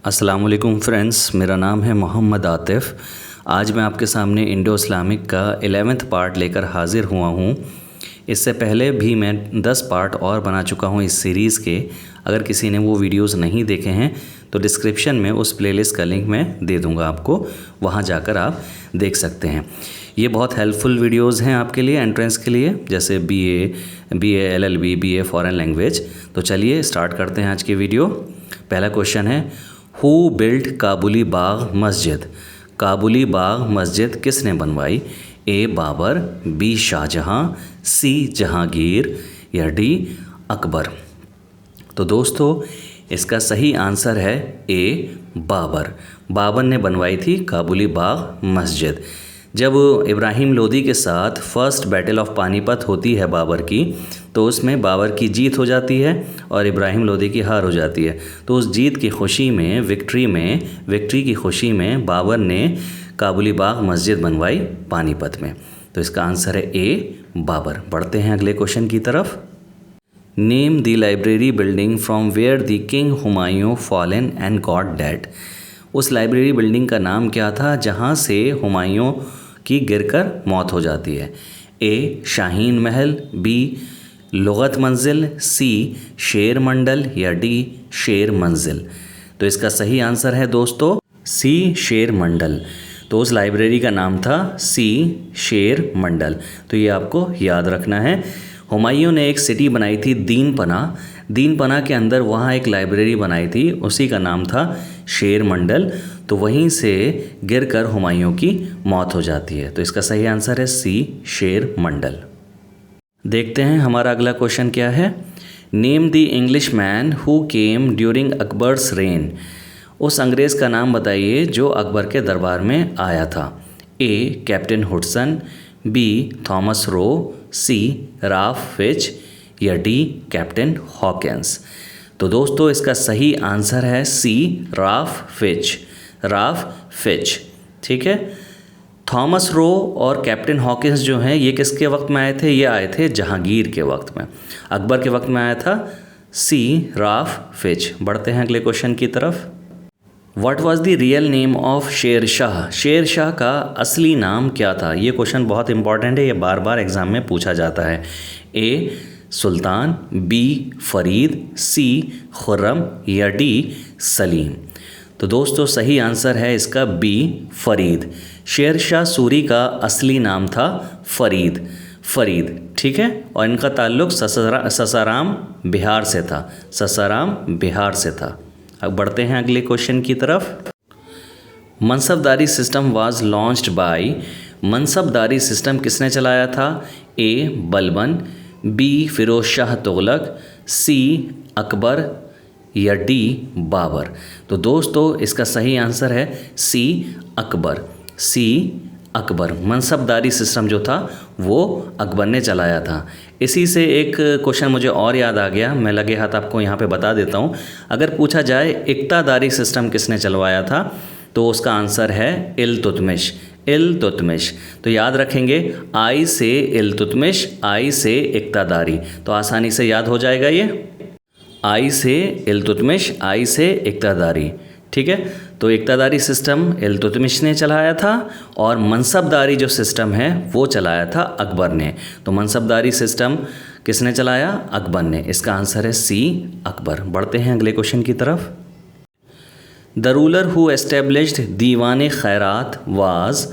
अस्सलाम वालेकुम फ्रेंड्स, मेरा नाम है मोहम्मद आतिफ़। आज मैं आपके सामने इंडो इस्लामिक का 11th पार्ट लेकर हाज़िर हुआ हूँ। इससे पहले भी मैं 10 पार्ट और बना चुका हूँ इस सीरीज़ के। अगर किसी ने वो वीडियोस नहीं देखे हैं तो डिस्क्रिप्शन में उस प्लेलिस्ट का लिंक मैं दे दूँगा आपको, वहाँ जाकर आप देख सकते हैं। ये बहुत हेल्पफुल वीडियोस हैं आपके लिए, एंट्रेंस के लिए, जैसे BA LLB, BA foreign language. तो चलिए स्टार्ट करते हैं आज की वीडियो। पहला क्वेश्चन है, हु बिल्ट काबुली बाग मस्जिद? काबुली बाग मस्जिद किसने बनवाई? ए बाबर, बी शाहजहां, सी जहांगीर या डी अकबर? तो दोस्तों इसका सही आंसर है ए बाबर। बाबर ने बनवाई थी काबुली बाग मस्जिद। जब इब्राहिम लोदी के साथ फर्स्ट बैटल ऑफ पानीपत होती है बाबर की, तो उसमें बाबर की जीत हो जाती है और इब्राहिम लोदी की हार हो जाती है। तो उस जीत की खुशी में, विक्ट्री की खुशी में बाबर ने काबुली बाग मस्जिद बनवाई पानीपत में। तो इसका आंसर है ए बाबर। बढ़ते हैं अगले क्वेश्चन की तरफ। Name the library building from where the king Humayun fallen and got dead? उस लाइब्रेरी बिल्डिंग का नाम क्या था जहाँ से हुमायूं की गिरकर मौत हो जाती है? ए शाहीन महल, बी लुगत मंजिल, सी शेर मंडल या डी शेर मंजिल? तो इसका सही आंसर है दोस्तों सी शेर मंडल। तो उस लाइब्रेरी का नाम था सी शेर मंडल। तो ये आपको याद रखना है। हुमायूं ने एक सिटी बनाई थी दीनपना के अंदर वहाँ एक लाइब्रेरी बनाई थी, उसी का नाम था शेर मंडल। तो वहीं से गिरकर हुमायूं की मौत हो जाती है। तो इसका सही आंसर है सी शेर मंडल। देखते हैं हमारा अगला क्वेश्चन क्या है। Name the English man who came during Akbar's rain? उस अंग्रेज़ का नाम बताइए जो अकबर के दरबार में आया था। A captain Hudson, B Thomas Roe, C Ralph Fitch या डी कैप्टन हॉकिंस? तो दोस्तों इसका सही आंसर है सी राल्फ फिच। ठीक है। थॉमस रो और कैप्टन हॉकिंस जो हैं ये किसके वक्त में आए थे? ये आए थे जहांगीर के वक्त में। अकबर के वक्त में आया था सी राल्फ फिच। बढ़ते हैं अगले क्वेश्चन की तरफ। What was the real name of Sher Shah? Sher Shah का असली नाम क्या था? ये क्वेश्चन बहुत इंपॉर्टेंट है, ये बार बार एग्जाम में पूछा जाता है। ए सुल्तान, बी फरीद, सी खुर्रम या डी सलीम? तो दोस्तों सही आंसर है इसका बी फरीद। शेर शाह सूरी का असली नाम था फरीद। ठीक है। और इनका ताल्लुक़ ससाराम बिहार से था। अब बढ़ते हैं अगले क्वेश्चन की तरफ। मनसबदारी सिस्टम वाज लॉन्च्ड बाय? मनसबदारी सिस्टम किसने चलाया था? A Balban, B Firoz Shah Tughlaq, C Akbar या डी बाबर? तो दोस्तों इसका सही आंसर है सी अकबर। मनसबदारी सिस्टम जो था वो अकबर ने चलाया था। इसी से एक क्वेश्चन मुझे और याद आ गया, मैं लगे हाथ आपको यहाँ पे बता देता हूँ। अगर पूछा जाए इक्तादारी सिस्टम किसने चलवाया था, तो उसका आंसर है इल्तुतमिश। तो याद रखेंगे आई से इल्तुतमिश, आई से इक्तादारी, तो आसानी से याद हो जाएगा ये। आई से इल्तुतमिश, आई से इक्तादारी। ठीक है। तो इक्तादारी सिस्टम इल्तुतमिश ने चलाया था और मनसबदारी जो सिस्टम है वो चलाया था अकबर ने। तो मनसबदारी सिस्टम किसने चलाया? अकबर ने। इसका आंसर है सी अकबर। बढ़ते हैं अगले क्वेश्चन की तरफ। द रूलर हु एस्टेब्लिश्ड दीवान खैरात वाज?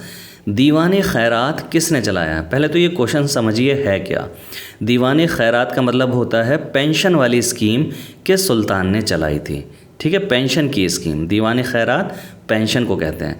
दीवान खैरात किसने चलाया? पहले तो ये क्वेश्चन समझिए है क्या। दीवान खैरात का मतलब होता है पेंशन वाली स्कीम किस सुल्तान ने चलाई थी। ठीक है, पेंशन की स्कीम, दीवान खैरात पेंशन को कहते हैं।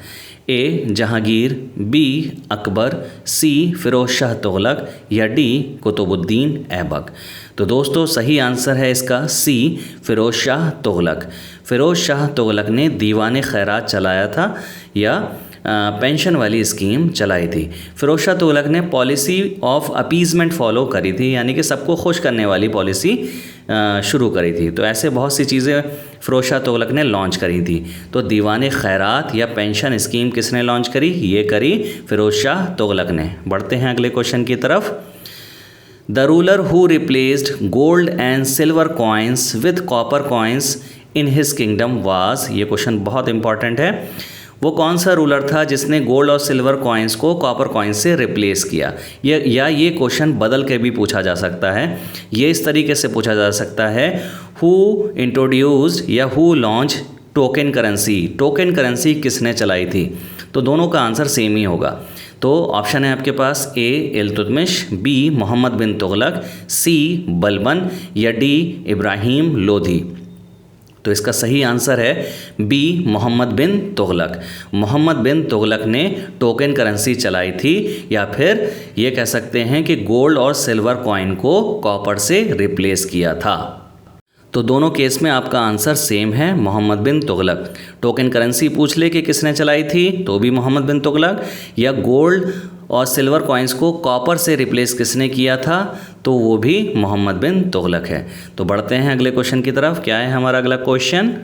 ए जहांगीर, बी अकबर, सी फिरोज शाह तुगलक या डी कुतुबुद्दीन ऐबक? तो दोस्तों सही आंसर है इसका सी फिरोज शाह तुगलक। फिरोज शाह तुगलक ने दीवान खैरात चलाया था या पेंशन वाली स्कीम चलाई थी। फिरोज शाह तुगलक ने पॉलिसी ऑफ अपीजमेंट फॉलो करी थी, यानी कि सबको खुश करने वाली पॉलिसी शुरू करी थी। तो ऐसे बहुत सी चीज़ें फिरोज शाह तुगलक ने लॉन्च करी थी। तो दीवान खैरात या पेंशन स्कीम किसने लॉन्च करी? ये करी फिरोज शाह तुगलक ने। बढ़ते हैं अगले क्वेश्चन की तरफ। The ruler who replaced gold and silver coins with copper coins in his kingdom was, ये क्वेश्चन बहुत इंपॉर्टेंट है, वो कौन सा रूलर था जिसने गोल्ड और सिल्वर कॉइन्स को कॉपर कॉइन्स से रिप्लेस किया। ये क्वेश्चन बदल के भी पूछा जा सकता है। ये इस तरीके से पूछा जा सकता है, हु इंट्रोड्यूस्ड या who launch token currency, token currency किसने चलाई थी। तो दोनों का आंसर सेम ही होगा। तो ऑप्शन है आपके पास ए इल्तुतमिश, बी मोहम्मद बिन तुगलक, सी बलबन या डी इब्राहिम लोधी। तो इसका सही आंसर है बी मोहम्मद बिन तुगलक। मोहम्मद बिन तुगलक ने टोकन करेंसी चलाई थी, या फिर ये कह सकते हैं कि गोल्ड और सिल्वर कॉइन को कॉपर से रिप्लेस किया था। तो दोनों केस में आपका आंसर सेम है, मोहम्मद बिन तुगलक। टोकन करेंसी पूछ ले कि किसने चलाई थी, तो भी मोहम्मद बिन तुगलक, या गोल्ड और सिल्वर कॉइन्स को कॉपर से रिप्लेस किसने किया था, तो वो भी मोहम्मद बिन तुगलक है। तो बढ़ते हैं अगले क्वेश्चन की तरफ। क्या है हमारा अगला question?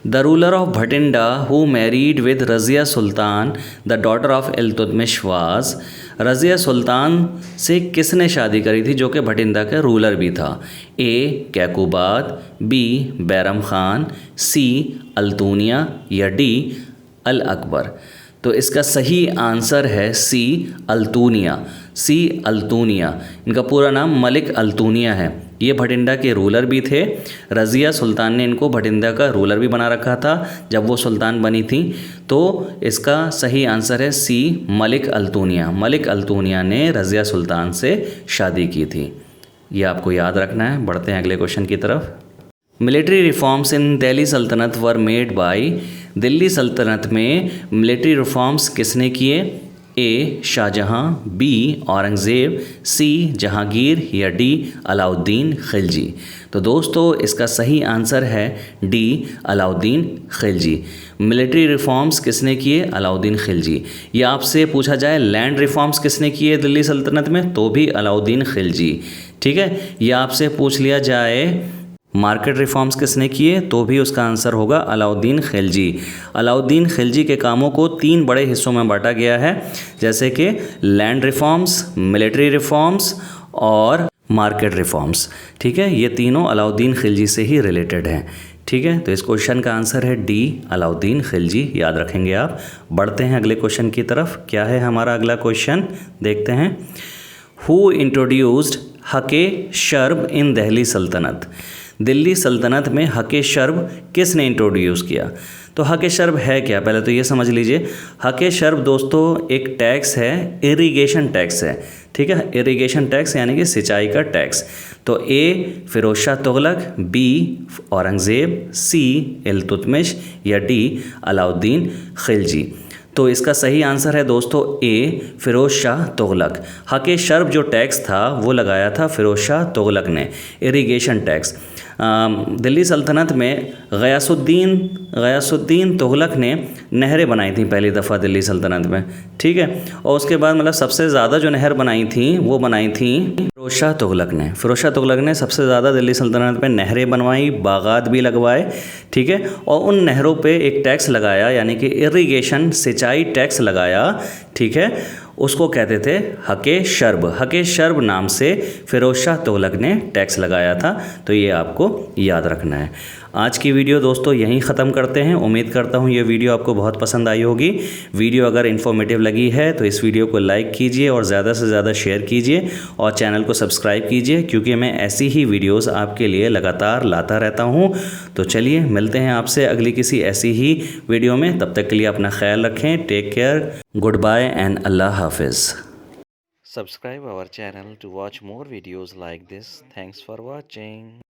The ruler of Bathinda who married with Razia Sultan the daughter of Iltutmish was, Razia Sultan से किसने शादी करी थी जो कि भटिंडा का रूलर भी था। ए कैकुबाद, बी बैरम खान, सी अल्तूनिया या डी अल अकबर। तो इसका सही आंसर है सी अल्तूनिया। सी अल्तूनिया, इनका पूरा नाम मलिक अल्तूनिया है। ये भटिंडा के रूलर भी थे। रज़िया सुल्तान ने इनको भटिंडा का रूलर भी बना रखा था जब वो सुल्तान बनी थी। तो इसका सही आंसर है सी मलिक अल्तूनिया। मलिक अल्तूनिया ने रज़िया सुल्तान से शादी की थी। ये आपको याद रखना है। बढ़ते हैं अगले क्वेश्चन की तरफ। मिलिट्री रिफॉर्म्स इन दिल्ली सल्तनत वर मेड बाय, दिल्ली सल्तनत में मिलिट्री रिफॉर्म्स किसने किए। ए शाहजहां, बी औरंगज़ेब, सी जहांगीर या डी अलाउद्दीन खिलजी। तो दोस्तों इसका सही आंसर है D Alauddin Khilji. Military reforms किसने किए? अलाउद्दीन खिलजी। या आपसे पूछा जाए लैंड रिफॉर्म्स किसने किए दिल्ली सल्तनत में, तो भी अलाउद्दीन खिलजी। ठीक है। या आपसे पूछ लिया जाए मार्केट रिफॉर्म्स किसने किए, तो भी उसका आंसर होगा अलाउद्दीन खिलजी। अलाउद्दीन खिलजी के कामों को 3 बड़े हिस्सों में बांटा गया है, जैसे कि लैंड रिफॉर्म्स, मिलिट्री रिफॉर्म्स और मार्केट रिफॉर्म्स। ठीक है, ये तीनों अलाउद्दीन खिलजी से ही रिलेटेड हैं। ठीक है, तो इस क्वेश्चन का आंसर है डी अलाउद्दीन खिलजी, याद रखेंगे आप। बढ़ते हैं अगले क्वेश्चन की तरफ। क्या है हमारा अगला क्वेश्चन, देखते हैं। हु इंट्रोड्यूस्ड हके शर्ब इन दिल्ली सल्तनत, दिल्ली सल्तनत में हके शर्ब किसने इंट्रोड्यूस किया। तो हके शर्ब है क्या, पहले तो ये समझ लीजिए। हके शर्ब दोस्तों एक टैक्स है, इरिगेशन टैक्स है। ठीक है, इरिगेशन टैक्स यानी कि सिंचाई का टैक्स। तो ए फिरोज शाह तुगलक, बी औरंगज़ेब, सी इल्तुतमिश या डी अलाउद्दीन खिलजी। तो इसका सही आंसर है दोस्तों ए फिरोज शाह तुगलक। हके शर्ब जो टैक्स था वो लगाया था फिरोज शाह तुगलक ने, इरिगेशन टैक्स। दिल्ली सल्तनत में गयासुद्दीन तुगलक ने नहरें बनाई थी पहली दफ़ा दिल्ली सल्तनत में। ठीक है, और उसके बाद मतलब सबसे ज़्यादा जो नहर बनाई थी वो बनाई थी फिरोज शाह तुगलक ने। फिरोज शाह तुगलक ने सबसे ज़्यादा दिल्ली सल्तनत में नहरें बनवाई, बागात भी लगवाए। ठीक है, और उन नहरों पे एक टैक्स लगाया, यानी कि इरिगेशन सिंचाई टैक्स लगाया। ठीक है, उसको कहते थे हके शर्ब। हके शर्ब नाम से फिरोज शाह तुगलक ने टैक्स लगाया था। तो ये आपको याद रखना है। आज की वीडियो दोस्तों यहीं ख़त्म करते हैं। उम्मीद करता हूँ ये वीडियो आपको बहुत पसंद आई होगी। वीडियो अगर इन्फॉर्मेटिव लगी है तो इस वीडियो को लाइक कीजिए और ज़्यादा से ज़्यादा शेयर कीजिए और चैनल को सब्सक्राइब कीजिए, क्योंकि मैं ऐसी ही वीडियोस आपके लिए लगातार लाता रहता हूँ। तो चलिए मिलते हैं आपसे अगली किसी ऐसी ही वीडियो में। तब तक के लिए अपना ख्याल रखें। Take care, good bye and अल्लाह हाफिज़। Subscribe our channel to watch more videos like this. Thanks for watching.